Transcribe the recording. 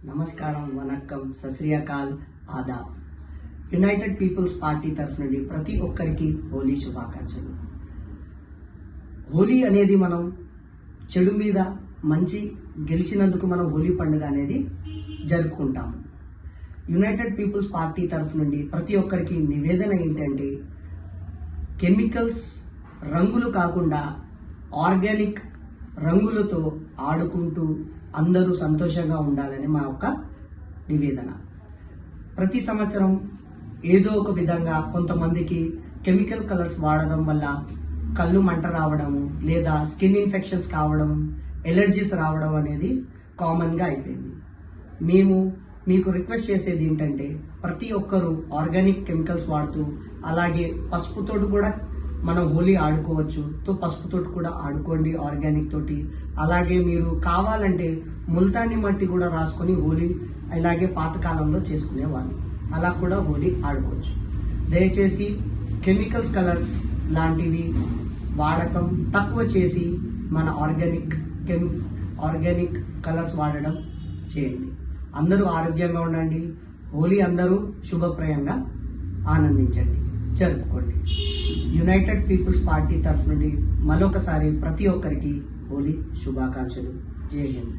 నమస్కారం, vanakkam, సశ్రీయకాల్, Aadab. United peoples party తరఫు నుండి ప్రతి ఒక్కరికి హోలీ శుభాకాంక్షలు. హోలీ అనేది మనం చెడు మీద మంచి గెలిచినందుకు మనం హోలీ పండుగ అనేది జరుపుకుంటాము. యునైటెడ్ పీపుల్స్ పార్టీ తరఫు నుండి ప్రతి ఒక్కరికి నివేదన ఏంటంటే, కెమికల్స్ రంగులు కాకుండా ఆర్గానిక్ రంగులతో ఆడుకుంటూ అందరూ సంతోషంగా ఉండాలని మా యొక్క నివేదన. ప్రతి సంవత్సరం ఏదో ఒక విధంగా కొంతమందికి కెమికల్ కలర్స్ వాడడం వల్ల కళ్ళు మంట రావడము, లేదా స్కిన్ ఇన్ఫెక్షన్స్ కావడం, ఎలర్జీస్ రావడం అనేది కామన్గా అయిపోయింది. మేము మీకు రిక్వెస్ట్ చేసేది ఏంటంటే, ప్రతి ఒక్కరూ ఆర్గానిక్ కెమికల్స్ వాడుతూ, అలాగే పసుపుతోటి కూడా మనం హోలీ ఆడుకోవచ్చు. పసుపుతోటి కూడా ఆడుకోండి, ఆర్గానిక్ తోటి. అలాగే మీరు కావాలంటే ముల్తానీ మట్టి కూడా రాసుకొని హోలీ ఇలాగే పాతకాలంలో చేసుకునేవాళ్ళు, అలా కూడా హోలీ ఆడుకోవచ్చు. దయచేసి కెమికల్స్ కలర్స్ లాంటివి వాడకం తక్కువ చేసి మన ఆర్గానిక్ కలర్స్ వాడడం చేయండి. అందరూ ఆరోగ్యంగా ఉండండి. హోలీ అందరూ శుభప్రయంగా ఆనందించండి, జరుపుకోండి. యునైటెడ్ పీపుల్స్ పార్టీ తరఫు నుండి మరొకసారి ప్రతి ఒక్కరికి హోలీ శుభాకాంక్షలు. జై హింద్.